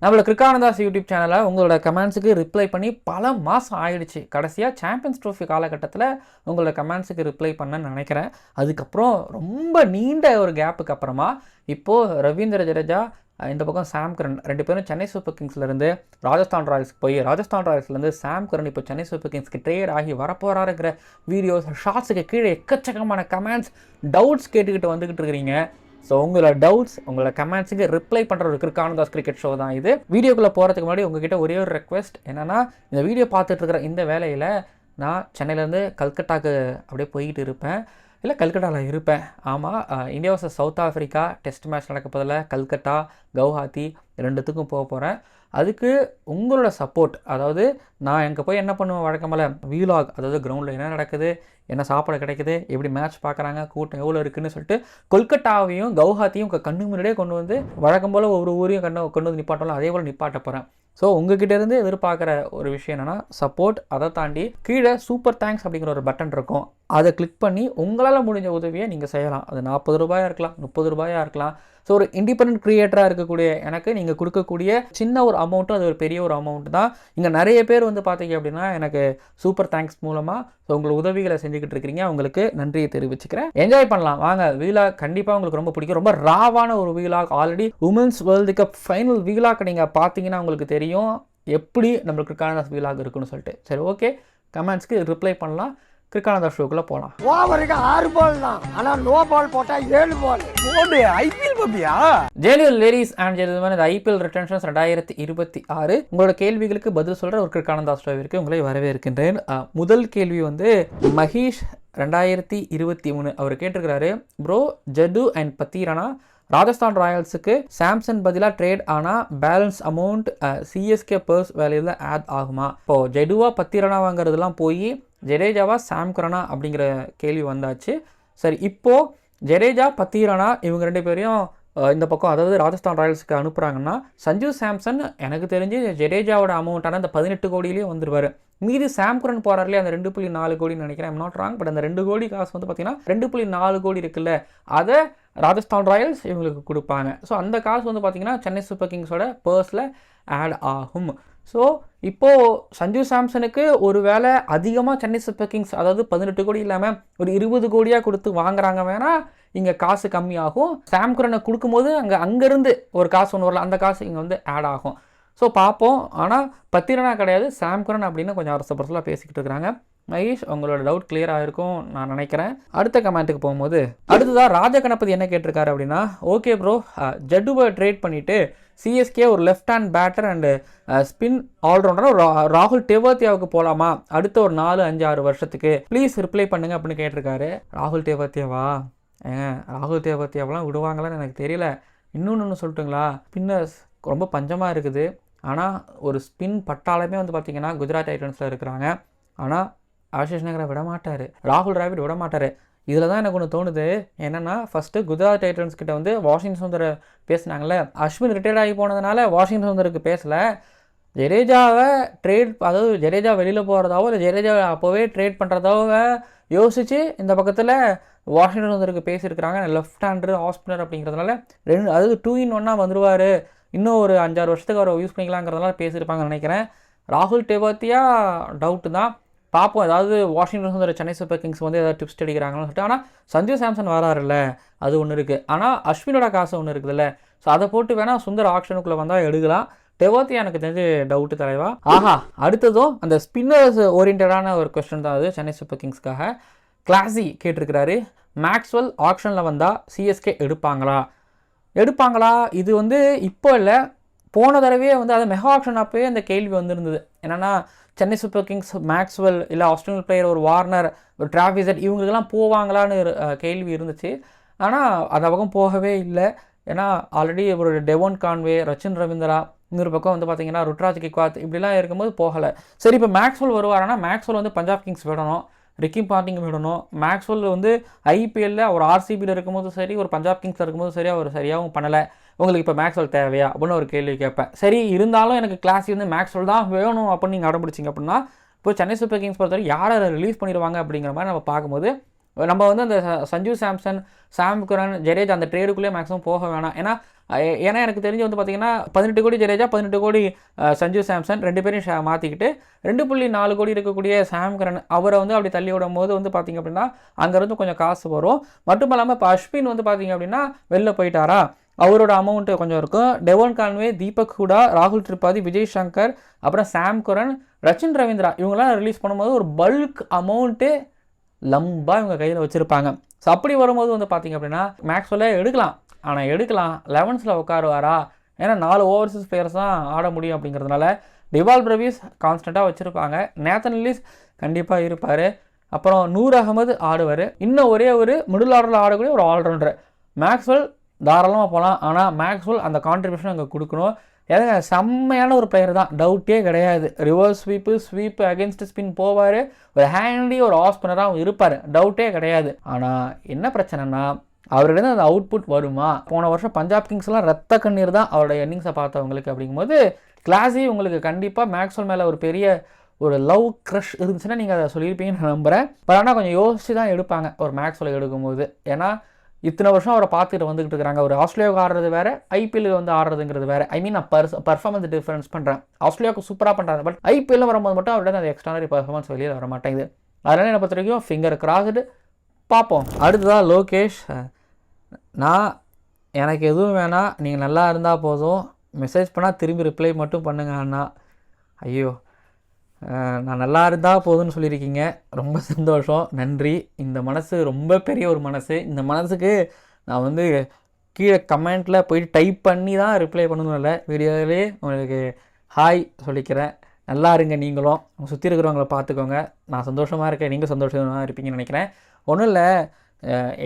நம்மளோட கிரிக்கானந்தாஸ் யூடியூப் சேனலில் உங்களோட கமெண்ட்ஸுக்கு ரிப்ளை பண்ணி பல மாதம் ஆயிடுச்சு. கடைசியாக சாம்பியன்ஸ் ட்ரோஃபி காலகட்டத்தில் உங்களோட கமெண்ட்ஸுக்கு ரிப்ளை பண்ணேன்னு நினைக்கிறேன். அதுக்கப்புறம் ரொம்ப நீண்ட ஒரு கேப்புக்கு அப்புறமா இப்போது ரவீந்திர ஜடேஜா, இந்த பக்கம் சாம் கரன், ரெண்டு பேரும் சென்னை சூப்பர் கிங்ஸ்லேருந்து ராஜஸ்தான் ராயல்ஸ்க்கு போய் ராஜஸ்தான் ராயல்ஸ்லேருந்து சாம் கரன் இப்போ சென்னை சூப்பர் கிங்ஸ்க்கு ட்ரேட் ஆகி வரப்போகிறாருங்கிற வீடியோஸ், ஷார்ட்ஸுக்கு கீழே எக்கச்சக்கமான கமெண்ட்ஸ், டவுட்ஸ் கேட்டுக்கிட்டு வந்துக்கிட்டு இருக்கிறீங்க. ஸோ உங்களோட டவுட்ஸ், உங்களோட கமெண்ட்ஸுக்கு ரிப்ளை பண்ணுற ஒரு கிரிக்கானந்தாஸ் கிரிக்கெட் ஷோ தான் இது. வீடியோக்குள்ளே போகிறதுக்கு முன்னாடி உங்ககிட்ட ஒரே ஒரு ரெக்வெஸ்ட் என்னென்னா, இந்த வீடியோ பார்த்துட்டு இருக்கிற இந்த வேலையில் நான் சென்னையிலேருந்து கல்கட்டாவுக்கு அப்படியே போய்கிட்டு இருப்பேன், இல்லை கல்கட்டாவில் இருப்பேன். ஆமாம், India versus south Africa test match நடக்க போதில் கல்கட்டா, கவுஹாத்தி ரெண்டுத்துக்கும் போக போகிறேன். அதுக்கு உங்களோட சப்போர்ட், அதாவது நான் எங்கே போய் என்ன பண்ணுவேன் வழக்கமாக வீலாக், அதாவது கிரவுண்டில் என்ன நடக்குது, என்ன சாப்பாடு கிடைக்குது, எப்படி மேட்ச் பார்க்குறாங்க, கூட்டம் எவ்வளோ இருக்குதுன்னு சொல்லிட்டு கொல்கட்டாவையும் கவுஹாத்தியும் கண்ணு முன்னாடியே கொண்டு வந்து வழக்கம் போல் ஒவ்வொரு ஊரையும் கொண்டு வந்து நிப்பாட்டலாம், அதே போல் நிப்பாட்ட போகிறேன். ஸோ உங்ககிட்டேருந்து எதிர்பார்க்குற ஒரு விஷயம் என்னென்னா சப்போர்ட். அதை தாண்டி கீழே சூப்பர் தேங்க்ஸ் அப்படிங்கிற ஒரு பட்டன் இருக்கும், அதை கிளிக் பண்ணி உங்களால் முடிஞ்ச உதவியை நீங்கள் செய்யலாம். அது 40 ரூபாயாக இருக்கலாம், 30 ரூபாயாக இருக்கலாம். ஸோ ஒரு இண்டிபெண்டன்ட் க்ரியேட்டராக இருக்கக்கூடிய எனக்கு நீங்கள் கொடுக்கக்கூடிய சின்ன ஒரு அமௌண்ட்டும் அது ஒரு பெரிய ஒரு அமௌண்ட் தான். இங்கே நிறைய பேர் வந்து பார்த்தீங்க அப்படின்னா எனக்கு சூப்பர் தேங்க்ஸ் மூலமாக ஸோ உங்களுக்கு உதவிகளை செஞ்சுக்கிட்டு இருக்கிறீங்க. உங்களுக்கு நன்றியை தெரிவிச்சுக்கிறேன். என்ஜாய் பண்ணலாம் வாங்க. வீலாக் கண்டிப்பாக உங்களுக்கு ரொம்ப பிடிக்கும். ரொம்ப ராவான ஒரு vlog. Already women's world cup final vlog நீங்கள் பார்த்தீங்கன்னா உங்களுக்கு தெரியும் எப்படி நம்மளுக்கு கிரிக்கானந்தாஸ் வீலாக் இருக்குன்னு சொல்லிட்டு. சரி, ஓகே, கமெண்ட்ஸ்க்கு ரிப்ளை பண்ணலாம். கிரிக்கானந்தாஸ் ஷோக்குள்ள போகலாம். ஓவருக்கு 6 பால் தான், ஆனா நோ பால் போட்டா 7 பால் போடு. ஐபிஎல் பாப்பியா? ஜெயலலிதா லேடிஸ் அண்ட் ஜென்டில்மேன், இந்த ஐபிஎல் ரிட்டன்ஷன்ஸ் 2026 உங்களோட கேள்விகளுக்கு பதில் சொல்ற ஒரு கிரிக்கானந்தாஸ் ஷோவிற்கு உங்களை வரவேற்கின்றேன். முதல் கேள்வி வந்து மஹேஷ் 2023 அவர் கேட்டிருக்கிறாரு, bro Jaddu and பத்தீரானா Rajasthan ராயல்ஸுக்கு Samson பதிலாக ட்ரேட் ஆனால் பேலன்ஸ் அமௌண்ட் சிஎஸ்கே பர்ஸ் வேலையில் ஆட் ஆகுமா? இப்போது ஜடுவா பத்தீரானா வாங்குறதுலாம் போய் ஜடேஜாவா சாம் கரனா அப்படிங்கிற கேள்வி வந்தாச்சு. சரி, இப்போது ஜடேஜா பத்தீரானா இவங்க ரெண்டு பேரையும் இந்த பக்கம், அதாவது ராஜஸ்தான் ராயல்ஸுக்கு அனுப்புகிறாங்கன்னா சஞ்சு சாம்சன் எனக்கு தெரிஞ்சு ஜடேஜாவோட அமௌண்ட்டான அந்த 18 கோடியிலேயே வந்துடுவார். மீதி சாம் கரன் போகிறார்லேயே அந்த 2.4 கோடின்னு நினைக்கிறேன், ஐம் நாட் ராங். பட் அந்த 2 கோடி காசு வந்து பார்த்தீங்கன்னா 2.4 கோடி இருக்குல்ல, அதை ராஜஸ்தான் ராயல்ஸ் இவங்களுக்கு கொடுப்பாங்க. ஸோ அந்த காசு வந்து பார்த்தீங்கன்னா சென்னை சூப்பர் கிங்ஸோட பர்ஸில் ஆட் ஆகும். ஸோ இப்போது சஞ்சு சாம்சனுக்கு ஒரு வேளை அதிகமாக சென்னை சூப்பர் கிங்ஸ், அதாவது 18 கோடி இல்லாமல் ஒரு 20 கோடியாக கொடுத்து வாங்குறாங்க, வேணால் இங்கே காசு கம்மியாகும். சாம் கரனை கொடுக்கும்போது அங்கேருந்து ஒரு காசு ஒன்று வரல, அந்த காசு இங்கே வந்து ஆட் ஆகும். ஸோ பார்ப்போம். ஆனால் பத்திரனா கிடையாது, சாம் கரன் அப்படின்னு கொஞ்சம் அரசு பேசிக்கிட்டு இருக்கிறாங்க. மகேஷ், உங்களோட டவுட் கிளியராக இருக்கும் நான் நினைக்கிறேன். அடுத்த கமெண்ட்டுக்கு போகும்போது அடுத்ததாக ராஜகணபதி என்ன கேட்டிருக்காரு அப்படின்னா, ஓகே ப்ரோ, ஜடுவை ட்ரேட் பண்ணிவிட்டு சிஎஸ்கே ஒரு left hand batter and spin allrounder ராகுல் டெவாத்தியாவுக்கு போகலாமா அடுத்த ஒரு 4, 5, 6 வருஷத்துக்கு? ப்ளீஸ் ரிப்ளை பண்ணுங்க அப்படின்னு கேட்டிருக்காரு. ராகுல் டெவாத்தியாவா? ராகுல் டெவாத்தியாவெலாம் விடுவாங்களான்னு எனக்கு தெரியல. இன்னொன்று சொல்லட்டுங்களா, ஸ்பின்னர்ஸ் ரொம்ப பஞ்சமாக இருக்குது. ஆனால் ஒரு ஸ்பின் பட்டாலுமே வந்து பார்த்திங்கன்னா குஜராத் டைட்டன்ஸில் இருக்கிறாங்க. ஆனால் ஆஷிஷ் நகரை விட மாட்டார், ராகுல் டிராவிட் விட மாட்டார். இதில் தான் எனக்கு ஒன்று தோணுது, என்னென்னா ஃபஸ்ட்டு குஜராத் டைட்டன்ஸ் கிட்ட வந்து வாஷிங்டன் சுந்தர் பேசினாங்களே, அஸ்வின் ரிட்டையர்ட் ஆகி போனதுனால வாஷிங்டன் சுந்தருக்கு பேசலை. ஜடேஜாவை ட்ரேட், அதாவது ஜடேஜா வெளியில் போகிறதாவோ இல்லை ஜடேஜா அப்போவே ட்ரேட் பண்ணுறதாவோ யோசித்து இந்த பக்கத்தில் வாஷிங்டன் சுந்தருக்கு பேசியிருக்கிறாங்க. லெஃப்ட் ஹேண்டர் ஆஃப் ஸ்பின்னர் அப்படிங்கிறதுனால அதாவது 2 in 1 வந்துடுவார், இன்னும் ஒரு 5-6 வருஷத்துக்கு அவரை யூஸ் பண்ணிக்கலாங்கிறதுனால பேசியிருப்பாங்கன்னு நினைக்கிறேன். ராகுல் டெவாத்தியா டவுட்டு தான், பார்ப்போம். ஏதாவது Washington Sundar Chennai super Kings வந்து ஏதாவது டிப்ஸ் அடிக்கிறாங்கன்னு சொல்லிட்டு. ஆனால் சஞ்சு சாம்சன் வராருல்ல, அது ஒன்று இருக்குது. ஆனால் அஸ்வினோட காசு ஒன்று இருக்குதுல்ல, ஸோ அதை போட்டு வேணால் சுந்தர் ஆக்ஷனுக்குள்ளே வந்தால் எடுக்கலாம். டெவாத்தியா எனக்கு தெரிஞ்சு டவுட்டு தலைவா. ஆஹா, அடுத்ததும் அந்த ஸ்பின்னர்ஸ் ஓரியன்டான ஒரு கொஸ்டின் தான் அது சென்னை சூப்பர் கிங்ஸ்க்காக. கிளாஸி கேட்டிருக்கிறாரு, மேக்ஸ்வெல் ஆக்ஷனில் வந்தால் சிஎஸ்கே எடுப்பாங்களா? இது வந்து இப்போ இல்லை, போன தடவையே வந்து அது மெகா ஆக்ஷன் அப்போயே அந்த கேள்வி வந்துருந்தது. என்னென்னா சென்னை சூப்பர் கிங்ஸ் மேக்ஸ்வெல் இல்லை ஆஸ்திரேலியன் பிளேயர் ஒரு வார்னர், ஒரு டிராவிசட் இவங்களுக்கெல்லாம் போவாங்களான்னு கேள்வி இருந்துச்சு. ஆனால் அந்த பக்கம் போகவே இல்லை. ஏன்னா ஆல்ரெடி ஒரு டெவோன் கான்வே, ரச்சின் ரவீந்திரா, இன்னொரு பக்கம் வந்து பார்த்தீங்கன்னா ருட்ராஜ் கிக்வாத் இப்படிலாம் இருக்கும்போது போகலை. சரி, இப்போ மேக்ஸ்வெல் வருவாரானா மேக்ஸ்வெல் வந்து பஞ்சாப் கிங்ஸ் விடணும், ரிக்கி பாண்டிங் விடணும். மேக்ஸ்வெல் வந்து ஐபிஎல்லில் ஒரு ஆர்சிபியில் இருக்கும்போது சரி, ஒரு பஞ்சாப் கிங்ஸில் இருக்கும்போது சரி, அவர் சரியாகவும் பண்ணலை. உங்களுக்கு இப்போ மேக்ஸ்வெல் தேவையா அப்படின்னு ஒரு கேள்வி கேட்பேன். சரி, இருந்தாலும் எனக்கு கிளாஸி வந்து மேக்ஸ்வெல் தான் வேணும் அப்படின்னு நீங்கள் அடம்பிடிச்சிங்க அப்படின்னா, இப்போ சென்னை சூப்பர் கிங்ஸ் பொறுத்தவரை யாரை ரிலீஸ் பண்ணிடுவாங்க அப்படிங்கிற மாதிரி நம்ம பார்க்கும்போது நம்ம வந்து அந்த சஞ்சு சாம்சன், சாம் கரன், ஜடேஜா அந்த ட்ரேடுக்குள்ளேயே மேக்ஸிமம் போக வேணாம். ஏன்னா எனக்கு தெரிஞ்சு வந்து பார்த்தீங்கன்னா 18 கோடி ஜடேஜா, 18 கோடி சஞ்சு சாம்சன் 2 பேரையும் மாற்றிக்கிட்டு 2.4 கோடி இருக்கக்கூடிய சாம் கரன் அவரை வந்து அப்படி தள்ளி விடும் போது வந்து பார்த்திங்க அப்படின்னா அங்கேருந்து கொஞ்சம் காசு வரும். மட்டும் இல்லாமல் இப்போ அஸ்வின் வந்து பார்த்திங்க அப்படின்னா வெளில போயிட்டாரா, அவரோட அமௌண்ட்டு கொஞ்சம் இருக்கும். டெவான் கான்வே, தீபக் ஹூடா, ராகுல் திரிபாதி, விஜய் சங்கர், அப்புறம் சாம் கரன், ரச்சின் ரவீந்திரா இவங்கெல்லாம் ரிலீஸ் பண்ணும்போது ஒரு பல்க் அமௌண்ட்டு லம்பாக இவங்க கையில் வச்சுருப்பாங்க. ஸோ அப்படி வரும்போது வந்து பார்த்திங்க அப்படின்னா மேக்ஸ்வெல்லே எடுக்கலாம். ஆனால் எடுக்கலாம் 11ல் உட்காருவாரா? ஏன்னா 4 ஓவர்சீஸ் பிளேயர்ஸ் தான் ஆட முடியும் அப்படிங்கிறதுனால டிவால் பிரவிஸ் கான்ஸ்டண்ட்டாக வச்சுருப்பாங்க. நேத்தன் எல்லிஸ் கண்டிப்பாக இருப்பார். அப்புறம் நூர் அகமது ஆடுவார். இன்னும் ஒரே ஒரு மிடில் ஆர்டரில் ஆடக்கூடிய ஒரு ஆல்ரவுண்டர் மேக்ஸ்வெல் தாராளமாக போகலாம். ஆனால் மேக்ஸ்வெல் அந்த கான்ட்ரிபியூஷன் அங்கே கொடுக்கணும். ஏன்னா செம்மையான ஒரு பிளேயர் தான், டவுட்டே கிடையாது. ரிவர்ஸ் ஸ்வீப்பு அகேன்ஸ்ட் ஸ்பின் போவார். ஒரு ஹேண்டி ஒரு ஆஃப் ஸ்பின்னராக இருப்பார், டவுட்டே கிடையாது. ஆனால் என்ன பிரச்சனைனா அவர்கிட்ட அந்த அவுட்புட் வருமா? போன வருஷம் பஞ்சாப் கிங்ஸ்லாம் ரத்த கண்ணீர் தான் அவருடைய இன்னிங்ஸை பார்த்தவங்களுக்கு. அப்படிங்கும்போது கிளாஸி உங்களுக்கு கண்டிப்பாக மேக்ஸ்வெல் மேலே ஒரு பெரிய ஒரு லவ் க்ரஷ் இருந்துச்சுன்னா நீங்கள் அதை சொல்லியிருப்பீங்கன்னு நான் நம்புகிறேன். பட் ஆனால் கொஞ்சம் யோசிச்சு தான் எடுப்பாங்க ஒரு மேக்ஸ்வெல் எடுக்கும்போது. ஏன்னா இத்தனை வருஷம் அவரை பார்த்துட்டு வந்துகிட்டு இருக்கிறாங்க. ஒரு ஆஸ்திரேலியாவுக்கு ஆடுறது வேறு, ஐபிஎல் வந்து ஆடுறதுங்கிறது வேறு. ஐ மீன் நான் பர்ஃபார்மன்ஸ் டிஃபரன்ஸ் பண்ணுறேன். ஆஸ்திரேலியாவுக்கு சூப்பராக பண்ணுறாங்க, பட் ஐபிஎல்ல வரும்போது மட்டும் அவர்கிட்ட அந்த எக்ஸ்ட்ரானரி பர்ஃபார்மன்ஸ் வெளியில் வர மாட்டேங்குது. அதனால் என்னை பொறுத்த வரைக்கும் ஃபிங்கர் கிராஸ்டு பார்ப்போம். அடுத்ததாக லோகேஷ், எனக்கு எதுவும் வேணாம், நீங்கள் நல்லா இருந்தால் போதும், மெசேஜ் பண்ணால் திரும்பி ரிப்ளை மட்டும் பண்ணுங்க அண்ணா. ஐயோ, நான் நல்லா இருந்தால் போதும்னு சொல்லியிருக்கீங்க, ரொம்ப சந்தோஷம், நன்றி. இந்த மனசு ரொம்ப பெரிய ஒரு மனசு. இந்த மனசுக்கு நான் வந்து கீழே கமெண்ட்டில் போயிட்டு டைப் பண்ணி தான் ரிப்ளை பண்ணணும் இல்லை, வீடியோவிலே உங்களுக்கு ஹாய் சொல்லிக்கிறேன். நல்லா இருங்க, நீங்களும் உங்கள் சுற்றி இருக்கிறவங்கள பார்த்துக்கோங்க. நான் சந்தோஷமாக இருக்கேன், நீங்கள் சந்தோஷமாக இருப்பீங்கன்னு நினைக்கிறேன். ஒன்றும் இல்லை,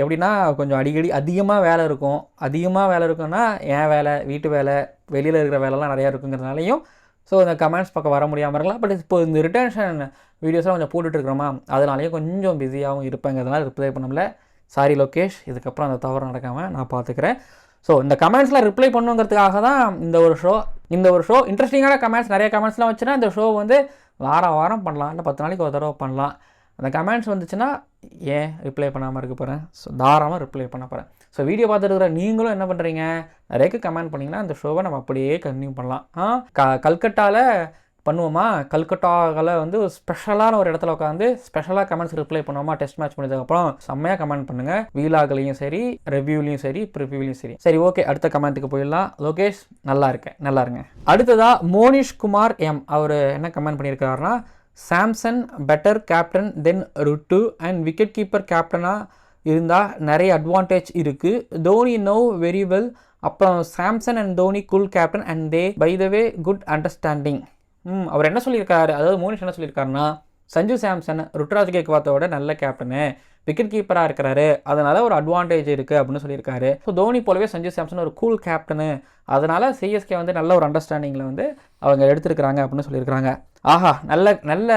எப்படின்னா கொஞ்சம் அடிக்கடி அதிகமாக வேலை இருக்குன்னா என் வேலை, வீட்டு வேலை, வெளியில் இருக்கிற வேலைலாம் நிறையா இருக்குங்கிறதுனாலையும் ஸோ இந்த கமெண்ட்ஸ் பக்கம் வர முடியாமல் இருக்கலாம். பட் இப்போ இந்த ரிட்டன்ஷன் வீடியோஸ்லாம் கொஞ்சம் போட்டுட்ருக்குறோமா, அதனாலேயும் கொஞ்சம் பிஸியாகவும் இருப்பேங்கிறதுனால ரிப்ளை பண்ணல. சாரி லோகேஷ், இதுக்கப்புறம் அந்த தவறு நடக்காமல் நான் பார்த்துக்கிறேன். ஸோ இந்த கமெண்ட்ஸ்லாம் ரிப்ளை பண்ணுங்கிறதுக்காக தான் இந்த ஒரு ஷோ இன்ட்ரெஸ்டிங்கான கமெண்ட்ஸ், நிறைய கமெண்ட்ஸ்லாம் வச்சுன்னா இந்த ஷோ வந்து வாரம் பண்ணலாம், இல்லை 10 நாளைக்கு ஒரு தடவை பண்ணலாம். அந்த கமெண்ட்ஸ் வந்துச்சுன்னா ஏன் ரிப்ளை பண்ணாமல் இருக்க போகிறேன்? ஸோ தாராளமாக ரிப்ளை பண்ண போகிறேன். ஸோ வீடியோ பார்த்துருக்குற நீங்களும் என்ன பண்ணுறீங்க, நிறைய கமெண்ட் பண்ணிங்கன்னா அந்த ஷோவை நம்ம அப்படியே கன்டினியூ பண்ணலாம். கல்கட்டாவில் பண்ணுவோமா, கல்கட்டாவில் வந்து ஸ்பெஷலான ஒரு இடத்துல உட்காந்து ஸ்பெஷலாக கமெண்ட்ஸ் ரிப்ளை பண்ணுவோமா, டெஸ்ட் மேட்ச் பண்ணதுக்கப்புறம் செம்மையாக கமெண்ட் பண்ணுங்கள். வீலாகலையும் சரி, ரிவ்யூலையும் சரி, ப்ரிவ்யூலையும் சரி. சரி, ஓகே, அடுத்த கமெண்ட்டுக்கு போயிடலாம். லோகேஷ் நல்லா இருங்க. அடுத்ததாக மோனிஷ் குமார் எம் அவர் என்ன கமெண்ட் பண்ணியிருக்காருன்னா, Samson better captain then Rutu and wicket keeper கேப்டனாக இருந்தால் நிறைய அட்வான்டேஜ் இருக்குது. Dhoni no very well. அப்புறம் Samson and Dhoni cool captain and they by the way good understanding. அவர் என்ன சொல்லியிருக்காரு, அதாவது மோனிஷ் என்ன சொல்லியிருக்காருன்னா, சஞ்சு சாம்சன் ருட்ராஜ் கேக்வாத்தோட நல்ல கேப்டனு, விக்கெட் கீப்பராக இருக்கிறாரு, அதனால் ஒரு அட்வான்டேஜ் இருக்குது அப்படின்னு சொல்லியிருக்காரு. ஸோ தோனி போலவே சஞ்சு சாம்சன் ஒரு கூல் கேப்டனு, அதனால் சிஎஸ்கே வந்து நல்ல ஒரு அண்டர்ஸ்டாண்டிங்கில் வந்து அவங்க எடுத்துருக்கிறாங்க அப்படின்னு சொல்லியிருக்காங்க. ஆஹா, நல்ல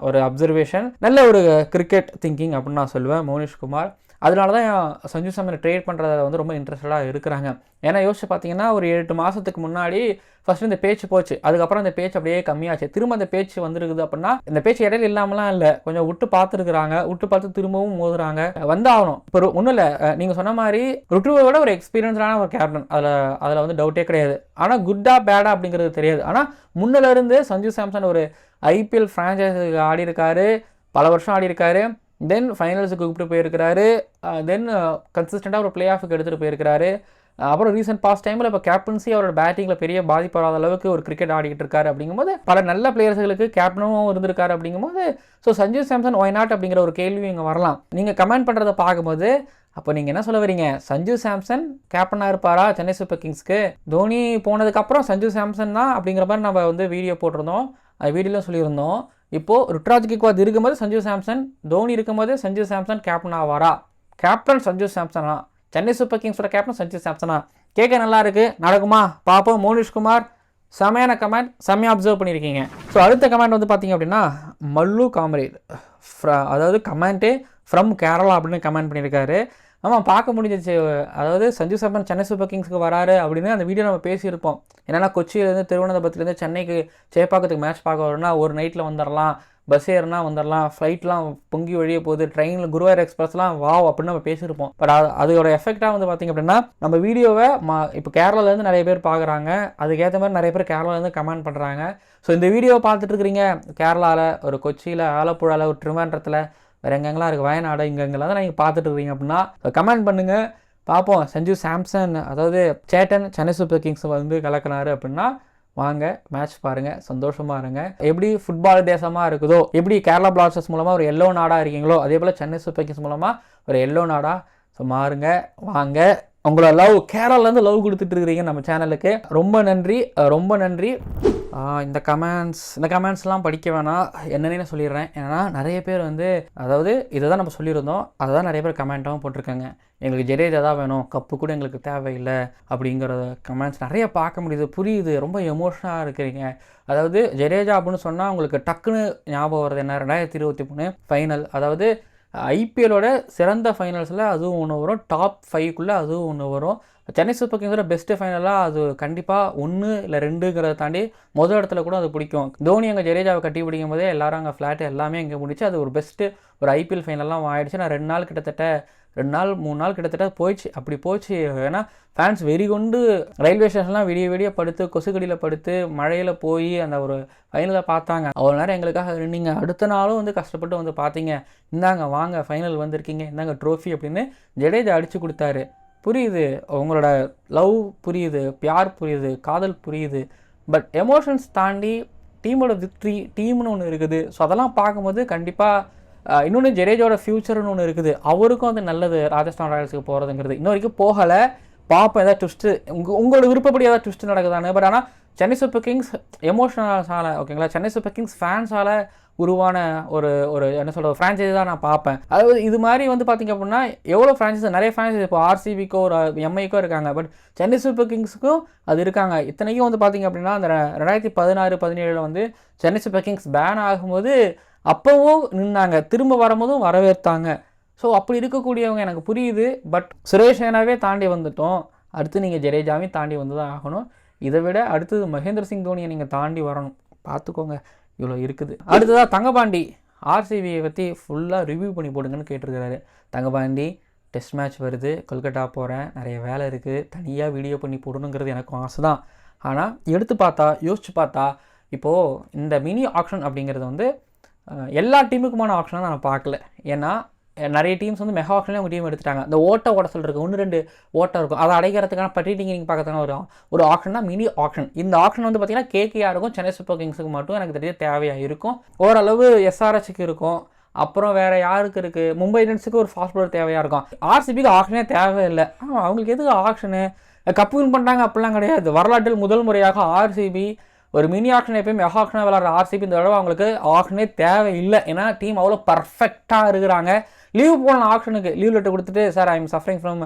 ஒரு அப்சர்வேஷன், நல்ல ஒரு கிரிக்கெட் திங்கிங் அப்படின்னு நான் சொல்லுவேன் மோனிஷ்குமார். அதனால தான் சஞ்சு சாம்சனை ட்ரேட் பண்ணுறத வந்து ரொம்ப இன்ட்ரெஸ்டடாக இருக்கிறாங்க. ஏன்னா யோசிச்சு பார்த்தீங்கன்னா ஒரு 8 மாதத்துக்கு முன்னாடி ஃபஸ்ட்டு இந்த பேச்சு போச்சு, அதுக்கப்புறம் இந்த பேச்சு அப்படியே கம்மியாச்சு, திரும்ப அந்த பேச்சு வந்துருக்குது. அப்படின்னா இந்த பேச்சு இடையில இல்லாமலாம் இல்லை, கொஞ்சம் விட்டு பார்த்து திரும்பவும் மோதுறாங்க, வந்தாகணும். இப்போ ஒன்றும் இல்லை, நீங்கள் சொன்ன மாதிரி ருட்டுவை விட ஒரு எக்ஸ்பீரியன்ஸான ஒரு கேப்டன், அதில் வந்து டவுட்டே கிடையாது. ஆனால் குட்டா பேடா அப்படிங்கிறது தெரியாது. ஆனால் முன்னிலிருந்து சஞ்சு சாம்சன் ஒரு ஐபிஎல் ஃப்ரான்ச்சைஸுக்கு ஆடி இருக்காரு, பல வருஷம் ஆடி இருக்காரு, தென் ஃபைனல்ஸுக்கு கூப்பிட்டு போயிருக்கிறாரு, தென் கன்சிஸ்டண்ட்டாக ஒரு பிளே ஆஃபுக்கு எடுத்துகிட்டு போயிருக்கிறாரு. அப்புறம் ரீசெண்ட் பாஸ்ட் டைமில் இப்போ கேப்டன்சி அவரோட பேட்டிங்கில் பெரிய பாதிப்பு வராத அளவுக்கு ஒரு கிரிக்கெட் ஆடிக்கிட்டு இருக்காரு. அப்படிங்கும்போது பல நல்ல பிளேயர்ஸுகளுக்கு கேப்டனும் இருந்திருக்காரு. அப்படிங்கும்போது so Sanju Samson why not அப்படிங்கிற ஒரு கேள்வி இங்கே வரலாம். நீங்கள் கமெண்ட் பண்ணுறதை பார்க்கும்போது அப்போ நீங்கள் என்ன சொல்ல வரீங்க, சஞ்சு சாம்சன் கேப்டனாக இருப்பாரா சென்னை சூப்பர் கிங்ஸ்க்கு? தோனி போனதுக்கப்புறம் சஞ்சு சாம்சன் தான் அப்படிங்கிற மாதிரி நம்ம வந்து வீடியோ போட்டிருந்தோம், அது வீடியோவில் சொல்லியிருந்தோம். இப்போது ருட்ராஜ் கேக்வாத் இருக்கும்போது சஞ்சு சாம்சன், தோனி இருக்கும்போது சஞ்சு சாம்சன் கேப்டன் ஆவாரா? கேப்டன் சஞ்சு சாம்சனா, சென்னை சூப்பர் கிங்ஸோட கேப்டன் சஞ்சு சாம்சனா? கேட்க நல்லா இருக்குது, நடக்குமா பார்ப்போம். மோனிஷ்குமார் செமையான கமெண்ட், செம்மையாக அப்சர்வ் பண்ணியிருக்கீங்க. ஸோ அடுத்த கமெண்ட் வந்து பார்த்தீங்க அப்படின்னா மல்லு காமரேட், அதாவது கமெண்ட்டே ஃப்ரம் கேரளா அப்படின்னு கமெண்ட் பண்ணியிருக்காரு. ஆமாம், பார்க்க முடிஞ்சிச்சு. அதாவது சஞ்சு சாம்சன் சென்னை சூப்பர் கிங்ஸ்க்கு வராரு அப்படின்னு அந்த வீடியோ நம்ம பேசியிருப்போம். என்னென்னா கொச்சியிலேருந்து திருவனந்தபுரத்துலேருந்து சென்னைக்கு சேப்பாக்கத்துக்கு மேட்ச் பார்க்க வரணும்னா ஒரு நைட்டில் வந்துடலாம், பஸ் ஏறினா வந்துடலாம், ஃப்ளைட்லாம் பொங்கி வழியே போகுது, ட்ரெயினில் குருவாயூர் எக்ஸ்பிரஸ்லாம் வாவ் அப்படின்னு நம்ம பேசியிருப்போம். பட் அதோட எஃபெக்டாக வந்து பார்த்திங்க அப்படின்னா நம்ம வீடியோவை இப்போ கேரளாலேருந்து நிறைய பேர் பார்க்குறாங்க, அதுக்கேற்ற மாதிரி நிறைய பேர் கேரளாலேருந்து கமெண்ட் பண்ணுறாங்க. ஸோ இந்த வீடியோவை பார்த்துட்டு இருக்கிறீங்க கேரளாவில், ஒரு கொச்சியில், ஆலப்புழாவில், ஒரு திருவனந்தபுரத்தில், வேறு எங்கெங்கெல்லாம் இருக்குது, வயநாடு, இங்கெங்கெல்லாம் தான் நீங்கள் பார்த்துட்டு இருக்கீங்க அப்படின்னா கமெண்ட் பண்ணுங்கள் பார்ப்போம். சஞ்சு சாம்சன் அதாவது சேட்டன் சென்னை சூப்பர் கிங்ஸ் வந்து கலக்கினாரு அப்படின்னா வாங்க மேட்ச் பாருங்கள், சந்தோஷமாக இருங்க. எப்படி ஃபுட்பால் தேசமாக இருக்குதோ, எப்படி கேரளா பிளாஸ்டர்ஸ் மூலமாக ஒரு எல்லோ நாடாக இருக்கீங்களோ, அதே போல் சென்னை சூப்பர் கிங்ஸ் மூலமாக ஒரு எல்லோ நாடாக ஸோ மாறுங்க. வாங்க, உங்களோட லவ் கேரளாலேருந்து லவ் கொடுத்துட்டு இருக்கிறீங்க நம்ம சேனலுக்கு, ரொம்ப நன்றி, ரொம்ப நன்றி. இந்த கமெண்ட்ஸ்லாம் படிக்க வேணாம், என்னென்னு சொல்லிடுறேன். ஏன்னா நிறைய பேர் வந்து அதாவது இதை தான் நம்ம சொல்லியிருந்தோம், அதை தான் நிறைய பேர் கமெண்ட்டாகவும் போட்டிருக்காங்க. எங்களுக்கு ஜடேஜா தான் வேணும், கப்பு கூட எங்களுக்கு தேவையில்லை அப்படிங்கிற கமெண்ட்ஸ் நிறைய பார்க்க முடியுது, புரியுது. ரொம்ப எமோஷனாக இருக்கிறீங்க. அதாவது ஜடேஜா அப்படின்னு சொன்னால் உங்களுக்கு டக்குன்னு ஞாபகம் வருது என்ன, 2023 ஃபைனல், அதாவது ஐபிஎல்லோட சிறந்த ஃபைனல்ஸில் அதுவும் ஒன்று வரும், டாப் 5க்குள்ளே அதுவும் ஒன்று வரும். சென்னை சூப்பர் கிங்ஸோட பெஸ்ட்டு ஃபைனலாக அது கண்டிப்பாக 1 இல்லை 2ங்கிறத தாண்டி முதல் இடத்துல கூட அது பிடிக்கும். தோனி அங்கே ஜடேஜாவை கட்டி பிடிக்கும் போதே எல்லாரும் அங்கே ஃப்ளாட்டு எல்லாமே இங்கே முடிச்சு அது ஒரு பெஸ்ட்டு ஒரு ஐபிஎல் ஃபைனல்லாம் ஆகிடுச்சு. நான் 2 நாள் கிட்டத்தட்ட 3 நாள் கிட்டத்தட்ட போயிடுச்சு. அப்படி போச்சு. ஏன்னா ஃபேன்ஸ் வெறி கொண்டு ரயில்வே ஸ்டேஷன்லாம் விடிய படுத்து, கொசுக்கடியில் படுத்து, மழையில் போய் அந்த ஒரு ஃபைனலை பார்த்தாங்க. அவ்வளோ நேரம் எங்களுக்காக இருந்தீங்க. அடுத்த நாளும் வந்து கஷ்டப்பட்டு வந்து பார்த்தீங்க, இந்தாங்க வாங்க ஃபைனல் வந்திருக்கீங்க, இந்தாங்க ட்ரோஃபி அப்படின்னு ஜடேஜா அடித்து கொடுத்தாரு. புரியுது, உங்களோட லவ் புரியுது, பியார் புரியுது, காதல் புரியுது. பட் எமோஷன்ஸ் தாண்டி டீமோட விக்ட்ரி, டீம்னு ஒன்று இருக்குது. ஸோ அதெல்லாம் பார்க்கும்போது கண்டிப்பாக இன்னொன்று ஜடேஜாவோட ஃப்யூச்சர்னு ஒன்று இருக்குது. அவருக்கும் வந்து நல்லது ராஜஸ்தான் ராயல்ஸுக்கு போகிறதுங்கிறது. இன்ன வரைக்கும் போகலை, பார்ப்போம் ஏதாவது ட்விஸ்ட்டு உங்களோட விருப்பப்படி ஏதாவது ட்விஸ்ட்டு நடக்குதானு. பட் ஆனால் சென்னை சூப்பர் கிங்ஸ் எமோஷனல்ஸால் ஓகேங்களா, சென்னை சூப்பர் கிங்ஸ் ஃபேன்ஸால் உருவான ஒரு என்ன சொல்கிற ஃப்ரான்ச்சைஸி தான் நான் பார்ப்பேன். அதாவது இது மாதிரி வந்து பார்த்திங்க அப்படின்னா எவ்வளோ ஃப்ரான்ச்சைஸ், நிறைய ஃப்ரான்ச்சைஸ் இப்போ ஆர்சிபிக்கோ ஒரு எம்ஐக்கோ இருக்காங்க. பட் சென்னை சூப்பர் கிங்ஸுக்கும் அது இருக்காங்க. இத்தனைக்கும் வந்து பார்த்திங்க அப்படின்னா அந்த 2016-17 வந்து சென்னை சூப்பர் கிங்ஸ் பேன் ஆகும்போது அப்போவும் நின்னாங்க, திரும்ப வரும்போதும் வரவேற்றாங்க. ஸோ அப்படி இருக்கக்கூடியவங்க எனக்கு புரியுது. பட் சுரேஷ் ரெய்னாவே தாண்டி வந்துட்டோம், அடுத்து நீங்கள் ஜடேஜாவையும் தாண்டி வந்து தான் ஆகணும். இதை விட அடுத்தது மகேந்திர சிங் தோனியை நீங்கள் தாண்டி வரணும், பார்த்துக்கோங்க, இவ்வளோ இருக்குது. அடுத்ததாக தங்கபாண்டி ஆர்சிபியை பற்றி ஃபுல்லாக ரிவ்யூ பண்ணி போடுங்கன்னு கேட்டிருக்கிறாரு. தங்கபாண்டி டெஸ்ட் மேட்ச் வருது, கொல்கட்டா போகிறேன், நிறைய வேலை இருக்குது, தனியாக வீடியோ பண்ணி போடணுங்கிறது எனக்கும் ஆசை தான். ஆனால் எடுத்து பார்த்தா, யோசிச்சு பார்த்தா, இப்போது இந்த மினி ஆக்ஷன் அப்படிங்கிறது வந்து எல்லா டீமுக்குமான ஆக்ஷனாக நான் பார்க்கல. ஏன்னா நிறைய டீம்ஸ் வந்து மெகா ஆக்ஷன்லேயே அவங்க டீம் எடுத்துட்டாங்க. இந்த ஓட்ட உடசல் இருக்குது, 1-2 ஓட்டம் இருக்கும், அதை அடைக்கிறதுக்கான பட்டிட்டிங் நீங்கள் பார்க்கறதுக்கான ஒரு ஆக்ஷன் தான் மினி ஆக்ஷன். இந்த ஆக்ஷன் வந்து பார்த்திங்கன்னா கேகேஆருக்கும் சென்னை சூப்பர் கிங்ஸுக்கு மட்டும் எனக்கு தெரிய தேவையாக இருக்கும். ஓரளவு எஸ்ஆர்ஹெச்சுக்கு இருக்கும், அப்புறம் வேறு யாருக்கு இருக்குது, மும்பை இந்தியன்ஸுக்கு ஒரு ஃபாஸ்ட் பவுலர் தேவையாக இருக்கும். ஆர்சிபிக்கு ஆக்ஷனே தேவையில்லை. அவங்களுக்கு எதுக்கு ஆக்ஷனு, கப்பு வின் பண்ணுறாங்க அப்படிலாம் கிடையாது. வரலாற்றில் முதல் முறையாக ஆர்சிபி ஒரு மினி ஆக்ஷன் எப்பயும் மெகா ஆக்ஷனாக விளாட்ற ஆர்சிபி இந்த தடவை அவங்களுக்கு ஆக்ஷனே தேவையில்லை. ஏன்னா டீம் அவ்வளோ பர்ஃபெக்டாக இருக்கிறாங்க. லீவ் போகலாம், ஆக்ஷனுக்கு லீவ் லெட்டர் கொடுத்துட்டு sir I am suffering from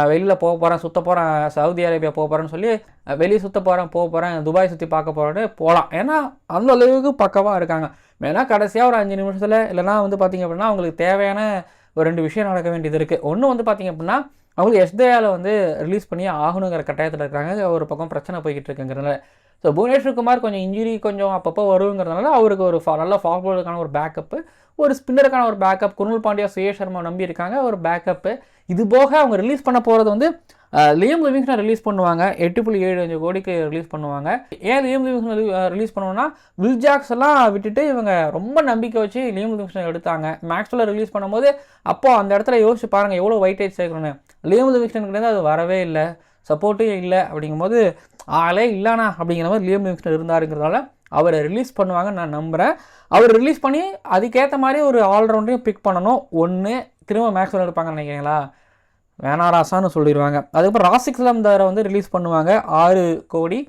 வெளியில் போக போகிறேன், சுற்ற போகிறேன், சவுதி அரேபியா போக போகிறேன்னு சொல்லி வெளியே சுற்ற போகிறேன், துபாய் சுற்றி பார்க்க போகிறேன்னு போகலாம். ஏன்னா அந்த அளவுக்கு பக்கவாக இருக்காங்க. வேணால் கடைசியாக ஒரு 5 நிமிஷத்தில் இல்லைனா வந்து பார்த்திங்க அப்படின்னா அவங்களுக்கு தேவையான ஒரு 2 விஷயம் நடக்க வேண்டியது இருக்குது. ஒன்று வந்து பார்த்திங்க அப்படின்னா அவங்களுக்கு எஸ்தேயாவில் வந்து ரிலீஸ் பண்ணி ஆகணுங்கிற கட்டாயத்தில் இருக்காங்க. ஒரு பக்கம் பிரச்சனை போய்கிட்டு இருக்குங்கிறதுனால. ஸோ புவனேஸ்வர் குமார் கொஞ்சம் இன்ஜுரி கொஞ்சம் அப்பப்போ வருங்கிறதுனால அவருக்கு ஒரு நல்ல ஃபாஸ்ட் பவுலருக்கான ஒரு பேக்கப்பு, ஒரு ஸ்பின்னருக்கான ஒரு பேக்கப், குருணல் பாண்டியா, சுயேஷ் சர்மா நம்பி இருக்காங்க ஒரு பேக்கப்பு. இது போக அவங்க ரிலீஸ் பண்ண போகிறது வந்து லியம் லிவிங்ஸ்டன் ரிலீஸ் பண்ணுவாங்க, 8.75 கோடிக்கு ரிலீஸ் பண்ணுவாங்க. ஏன் லியம் லிவிங்ஸ்டன் ரிலீஸ் பண்ணுவோன்னா, வில் ஜாக்ஸ் எல்லாம் விட்டுட்டு இவங்க ரொம்ப நம்பிக்கை வச்சு லியம் லிவிங்ஸ்டன் எடுத்தாங்க. மேக்ஸ்வெல்லை ரிலீஸ் பண்ணும்போது அப்போது அந்த இடத்துல யோசிச்சு பாருங்கள் எவ்வளோ வெயிட்டேஜ் சேர்க்கணும்னு. லியம் லிவிங்ஸ்டனுக்கு அது வரவே இல்லை, சப்போர்ட்டும் இல்லை. அப்படிங்கும்போது ஆளே இல்லைண்ணா அப்படிங்கிற மாதிரி லியம் லிவிங்ஸ்டன் இருந்தாருங்கிறதால அவரை ரிலீஸ் பண்ணுவாங்க நான் நம்புகிறேன். அவர் ரிலீஸ் பண்ணி அதுக்கேற்ற மாதிரி ஒரு ஆல்ரவுண்டையும் பிக் பண்ணணும். ஒன்று திரும்ப மேக்ஸ்வெல் எடுப்பாங்கன்னு நினைக்கிறீங்களா, வேணாராசான்னு சொல்லிடுவாங்க. அதுக்கப்புறம் ராசிக் சலம்தாரை வந்து ரிலீஸ் பண்ணுவாங்க 6 கோடி.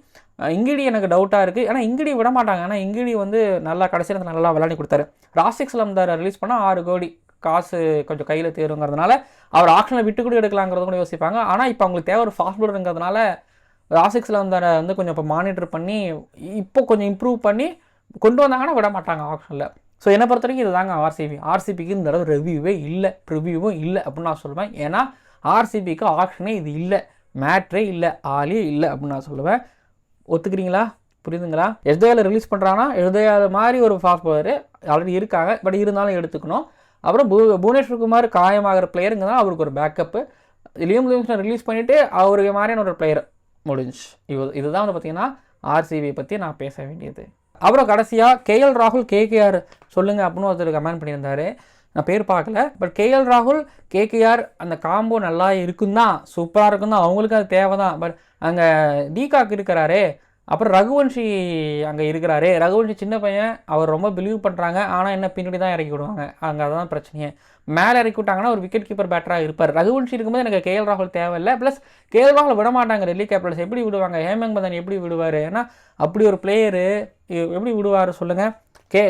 இங்கிடி எனக்கு டவுட்டாக இருக்குது, ஏன்னா இங்கிடி விட மாட்டாங்க. ஏன்னா இங்கிடி வந்து நல்லா கடைசியில் நல்லா விளையாடி கொடுத்தாரு. ராசிக் சலம்தாரை ரிலீஸ் பண்ணால் 6 கோடி காசு கொஞ்சம் கையில் தேருங்கிறதுனால அவர் ஆக்ஷனில் விட்டு கூட எடுக்கலாங்கிறது கூட யோசிப்பாங்க. ஆனால் இப்போ அவங்களுக்கு தேவை ஒரு ஃபாஸ்ட் பவுலருங்கிறதுனால ராசிக் சலம்தாரை வந்து கொஞ்சம் இப்போ மானிட்டர் பண்ணி இப்போ கொஞ்சம் இம்ப்ரூவ் பண்ணி கொண்டு வந்தாங்கன்னா விட மாட்டாங்க ஆக்ஷனில். ஸோ என்னை பொறுத்த வரைக்கும் இது தாங்க ஆர்சிபிக்கு இந்த தடவை ரிவ்யூவும் இல்லை அப்படின்னு நான் சொல்லுவேன். ஏன்னா ஆர்சிபிக்கு ஆக்ஷனே இது இல்லை, மேட்ரே இல்லை, ஆளே இல்லை அப்படின்னு நான் சொல்லுவேன். ஒத்துக்கிறீங்களா? புரியுதுங்களா? எஸ்தேயால் ரிலீஸ் பண்ணுறாங்கன்னா எஸ்தேயால் மாதிரி ஒரு ஃபாஸ்ட் பவுலர் ஆல்ரெடி இருக்காங்க, பட் இருந்தாலும் எடுத்துக்கணும். அப்புறம் புவனேஸ்வர் குமார் காயமாகிற பிளேயருங்க தான் அவருக்கு ஒரு பேக்கப்பு. லியம் லிவிங்ஸ்டன் ரிலீஸ் பண்ணிவிட்டு அவருக்கு மாதிரியான ஒரு பிளேயர் முடிஞ்சு. இதுதான் வந்து பார்த்தீங்கன்னா ஆர்சிபியை பற்றி நான் பேச வேண்டியது. அப்புறம் கடைசியாக கேஎல் ராகுல் கேகேஆர் சொல்லுங்கள் அப்படின்னு ஒருத்தர் கமெண்ட் பண்ணியிருந்தாரு. நான் பேர் பார்க்கல, பட் கேஎல் ராகுல் கேகேஆர் அந்த காம்போ நல்லா இருக்கும் தான், சூப்பராக இருக்கும் தான், அவங்களுக்கு அது தேவை தான். பட் அங்கே டீகாக் இருக்கிறாரே, அப்புறம் ரகுவன்ஷி அங்கே இருக்கிறாரு. ரகுவன்ஷி சின்ன பையன், அவர் ரொம்ப பிலீவ் பண்ணுறாங்க, ஆனால் என்ன பின்னாடி தான் இறக்கி விடுவாங்க. அங்கே அதான் பிரச்சனையே. மேலே இறக்கி விட்டாங்கன்னா ஒரு விக்கெட் கீப்பர் பேட்டராக இருப்பார். ரகுவன்ஷி இருக்கும்போது எனக்கு கேஎல் ராகுல் தேவையில்லை. ப்ளஸ் கேஎல் ராகுல் விட மாட்டாங்க டெல்லி கேபிட்டல்ஸ். எப்படி விடுவாங்க? ஹேமங் பதன் எப்படி விடுவார்? ஏன்னா அப்படி ஒரு பிளேயரு எப்படி விடுவார் சொல்லுங்கள்?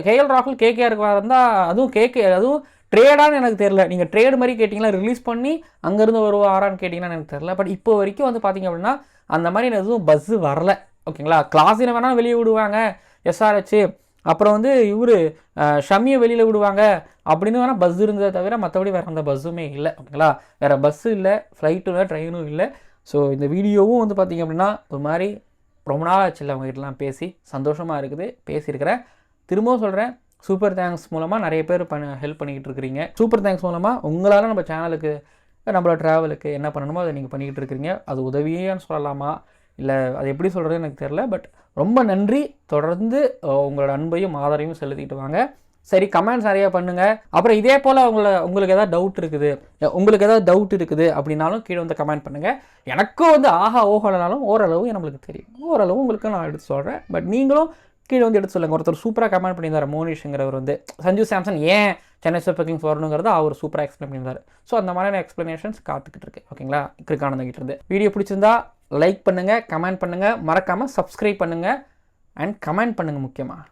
கேஎல் ராகுல் கேகேஆருக்கு வந்தால் அதுவும் ட்ரேடான்னு எனக்கு தெரியல. நீங்கள் ட்ரேடு மாதிரி கேட்டிங்கன்னா ரிலீஸ் பண்ணி அங்கேருந்து வருவாரான்னு கேட்டிங்கன்னா எனக்கு தெரியல. பட் இப்போ வரைக்கும் வந்து பார்த்திங்க அப்படின்னா அந்த மாதிரி எதுவும் பஸ்ஸு வரல. ஓகேங்களா? கிளாஸினை வேணால் வெளியே விடுவாங்க எஸ்ஆர்ஹெச், அப்புறம் வந்து இவர் ஷமியை வெளியில் விடுவாங்க அப்படின்னு வேணால் பஸ் இருந்ததை தவிர மற்றபடி வேறு அந்த பஸ்ஸுமே இல்லை. ஓகேங்களா? வேறு பஸ்ஸு இல்லை, ஃப்ளைட்டும் இல்லை, ட்ரெயினும் இல்லை. ஸோ இந்த வீடியோவும் வந்து பார்த்திங்க அப்படின்னா ஒரு மாதிரி ரொம்ப நாள் ஆச்சு இல்லை அவங்ககிட்டலாம் பேசி, சந்தோஷமாக இருக்குது பேசியிருக்கிறேன். திரும்பவும் சொல்கிறேன், சூப்பர் தேங்க்ஸ் மூலமாக நிறைய பேர் ஹெல்ப் பண்ணிக்கிட்டு இருக்கிறீங்க. சூப்பர் தேங்க்ஸ் மூலமாக உங்களால் நம்ம சேனலுக்கு நம்மளோட ட்ராவலுக்கு என்ன பண்ணணுமோ அதை நீங்கள் பண்ணிக்கிட்டு இருக்கிறீங்க. அது உதவியான்னு சொல்லலாமா இல்லை அது எப்படி சொல்கிறது எனக்கு தெரில. பட் ரொம்ப நன்றி. தொடர்ந்து உங்களோட அன்பையும் ஆதரவையும் செலுத்திட்டு வாங்க. சரி, கமெண்ட்ஸ் நிறையா பண்ணுங்கள். அப்புறம் இதே போல் உங்களுக்கு ஏதாவது டவுட் இருக்குது அப்படின்னாலும் கீழே வந்து கமெண்ட் பண்ணுங்கள். எனக்கும் வந்து ஆஹா ஓஹோலனாலும் ஓரளவு நம்மளுக்கு தெரியும், ஓரளவு உங்களுக்கு நான் எடுத்து சொல்கிறேன். பட் நீங்களும் கீழே வந்து எடுத்து சொல்லுங்கள். ஒருத்தர் சூப்பராக கமெண்ட் பண்ணியிருந்தார், மோனிஷ்ங்கிறவர் வந்து சஞ்சு சாம்சன் ஏன் சென்னை சூப்பர் கிங்ஸ் வரணுங்கிறத அவர் சூப்பராக எக்ஸ்பிளைன் பண்ணியிருந்தார். ஸோ அந்த மாதிரியான எக்ஸ்ப்ளனேஷன்ஸ் காத்துக்கிட்டு இருக்கு. ஓகேங்களா? கிரிக்கானந்தகிட்ட இருந்து வீடியோ பிடிச்சிருந்தா லைக் பண்ணுங்கள், கமெண்ட் பண்ணுங்கள், மறக்காமல் சப்ஸ்கிரைப் பண்ணுங்கள் அண்ட் கமெண்ட் பண்ணுங்கள் முக்கியமாக.